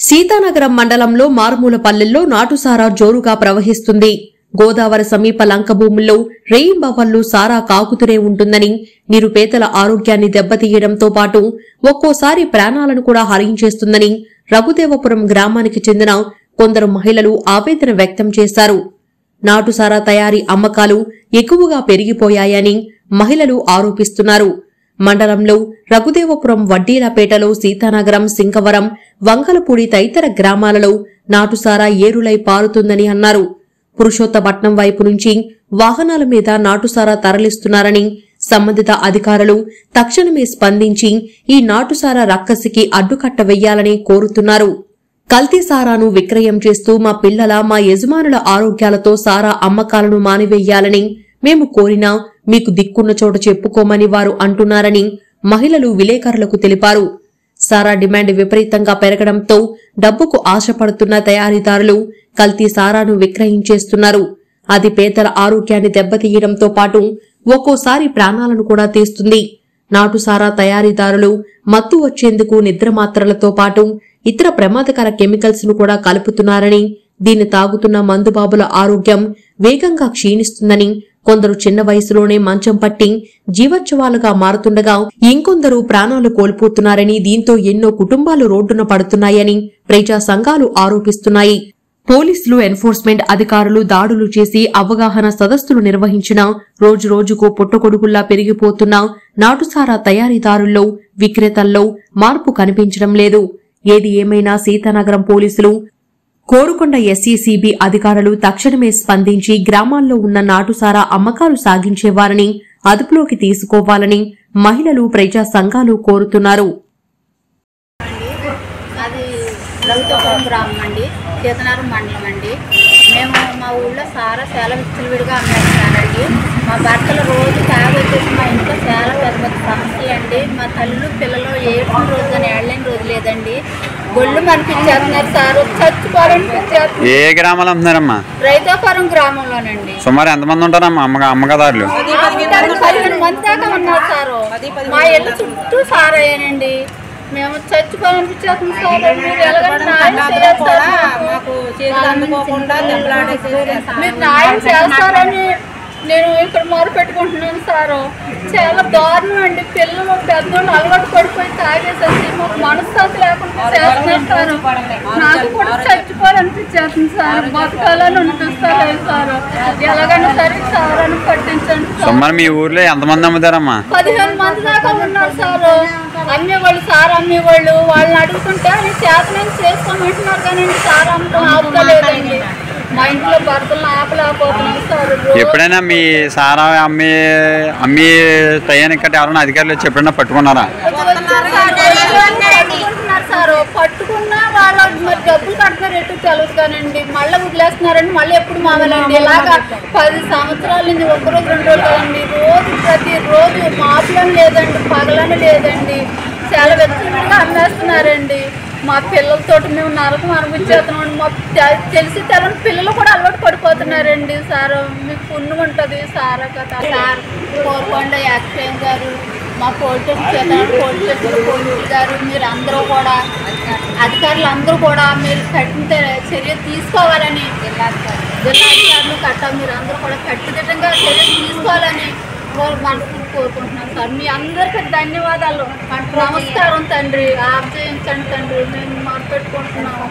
సీతానగరం మండలంలో మారుమూల పల్లెల్లో నాటుసారా జోరుగా ప్రవహిస్తుంది. గోదావరి సమీప లంక భూముల్లో రేయింబవళ్లు సారా కాకుతూనే ఉంటుందని, నిరుపేదల ఆరోగ్యాన్ని దెబ్బతీయడంతో పాటు ఒక్కోసారి ప్రాణాలను కూడా హరించేస్తుందని రఘుదేవపురం గ్రామానికి చెందిన కొందరు మహిళలు ఆవేదన వ్యక్తం చేశారు. నాటుసారా తయారీ అమ్మకాలు ఎక్కువగా పెరిగిపోయాయని మహిళలు ఆరోపిస్తున్నారు. మండలంలో రఘుదేవపురం, వడ్డీలపేటలో, సీతానగరం, సింగవరం, వంగలపూడి తదితర గ్రామాలలో నాటుసారా ఏరులై పారుతుందని అన్నారు. పురుషోత్తపట్నం వైపు నుంచి వాహనాల మీద నాటుసారా తరలిస్తున్నారని, సంబంధిత అధికారులు తక్షణమే స్పందించి ఈ నాటుసారా రక్కసికి అడ్డుకట్ట వెయ్యాలని కోరుతున్నారు. కల్తీ సారాను విక్రయం చేస్తూ మా పిల్లల, మా యజమానుల ఆరోగ్యాలతో సారా అమ్మకాలను మానివేయాలని మేము కోరినా మీకు దిక్కున్న చోట చెప్పుకోమని వారు అంటున్నారని మహిళలు విలేకరులకు తెలిపారు. సారా డిమాండ్ విపరీతంగా పెరగడంతో డబ్బుకు ఆశపడుతున్న తయారీదారులు కల్తీ సారాను విక్రయించేస్తున్నారు. అది పేదల ఆరోగ్యాన్ని దెబ్బతీయడంతో పాటు ఒక్కోసారి ప్రాణాలను కూడా తీస్తుంది. నాటుసారా తయారీదారులు మత్తు వచ్చేందుకు నిద్రమాత్రలతో పాటు ఇతర ప్రమాదకర కెమికల్స్ ను కూడా కలుపుతున్నారని, దీన్ని తాగుతున్న మందుబాబుల ఆరోగ్యం వేగంగా క్షీణిస్తుందని, కొందరు చిన్న వయసులోనే మంచం పట్టి జీవోత్సవాలుగా మారుతుండగా ఇంకొందరు ప్రాణాలు కోల్పోతున్నారని, దీంతో ఎన్నో కుటుంబాలు రోడ్డున పడుతున్నాయని ప్రజా సంఘాలు ఆరోపిస్తున్నాయి. పోలీసులు, ఎన్ఫోర్స్మెంట్ అధికారులు దాడులు చేసి అవగాహన సదస్సులు నిర్వహించినా రోజురోజుకు పుట్టగొడుగుల్లా పెరిగిపోతున్న నాటుసారా తయారీదారుల్లో, విక్రేతల్లో మార్పు కనిపించడం లేదు. ఏది ఏమైనా సీతానగరం పోలీసులు, కోరుకొండ ఎస్సీసీబీ అధికారులు తక్షణమే స్పందించి గ్రామాల్లో ఉన్న నాటుసారా అమ్మకాలు సాగించేవారని అదుపులోకి తీసుకోవాలని మహిళలు, ప్రజా సంఘాలు కోరుతున్నారు. రఘుదేవపురం గ్రామం అండి, సీతానగరం మండలం అండి. మేము మా ఊళ్ళో సారా చాలా విచ్చలవిడిగా అమ్మేస్తున్నానండి. మా భర్తలు రోజు తాగొచ్చేసి మా ఇంట్లో చాలా పెద్ద పెద్ద సమస్యలు అండి. మా తల్లు పిల్లలు ఏడ్చిన రోజు కానీ ఏడలేని రోజు లేదండి. గొళ్ళు మనిపించేస్తున్నారు సార్, చచ్చిపోవాలనిపించేస్తున్నారు. ఏ గ్రామాలు అమ్ముతున్నారమ్మా? రఘుదేవపురం గ్రామంలోనండి. సుమారు ఎంతమంది ఉంటారమ్మా అమ్మకదారులు? 15 మంది దాకా ఉన్నారు సారు. మా ఇళ్ళ చుట్టూ సారాయేనండి. మేము చచ్చిపోవాలనిపించేస్తుంది సార్. మీరు మీరు న్యాయం చేస్తారని నేను ఇక్కడ మొదలు పెట్టుకుంటున్నాను సారు. చాలా దారుణం అండి. పిల్లలు, పెద్దోళ్ళు అలవాటు పడిపోయి తాగేసేసి మాకు మనశ్శాంతి లేకుండా చేస్తున్నారు సార్. నాకు కూడా చచ్చిపోవాలనిపించేస్తుంది సార్. బతకాలని అనిపిస్తారు సార్. ఎలాగైనా సరే సారాన్ని పట్టించండి సార్. మీ ఊర్లో ఎంతమంది అమ్ముతారమ్మా? 15 మంది దాకా ఉన్నారు సార్. అమ్మేవాళ్ళు, సార్ అమ్మేవాళ్ళు. వాళ్ళని అడుగుతుంటే అది చేతనని చేసుకోమంటున్నారు కానీ సార్ అమ్మటం ఆపుతలేదండి. మా ఇంట్లో భర్తలను ఆపలేకపోతున్నాం సార్. ఎప్పుడైనా మీ సారా అమ్మి టయానికి కట్టి ఎవరైనా అధికారులు వచ్చి ఎప్పుడైనా పట్టుకున్నారా? సార్ పట్టుకున్నా వాళ్ళ మరి డబ్బులు కడుతున్నారు ఎటు తెలుసు కానండి. మళ్ళీ వదిలేస్తున్నారండి. మళ్ళీ ఎప్పుడు మామూలండి. ఇలాగా 10 సంవత్సరాల నుంచి ఒక్కరోజు 2 రోజులు కదండి. రోజు ప్రతిరోజు మాపులని లేదండి, పగలని లేదండి. చాలా వ్యక్తిగా అమ్మేస్తున్నారండి. మా పిల్లలతో మేము నరకం అనిపించేస్తున్నాం. మాకు తెలిసి తెలని పిల్లలు కూడా అలవాటు పడిపోతున్నారండి సార్. మీకు పుణ్యం ఉంటుంది సార్ కదా సార్. కోరుకొండ యాక్షన్ గారు, మా పోలీసు పోలీసులు గారు, మీరు అందరూ కూడా అధికారులు అందరూ కూడా మీరు కఠిన చర్య తీసుకోవాలని, జిల్లా అధికారులు మీరు అందరూ కూడా కట్టుదిట్టంగా చర్య తీసుకోవాలని మనసు కోరుకుంటున్నాను సార్. మీ అందరికీ ధన్యవాదాలు. నమస్కారం తండ్రి. ఆర్జయించండి తండ్రి. మేము మొదలు పెట్టుకుంటున్నాము.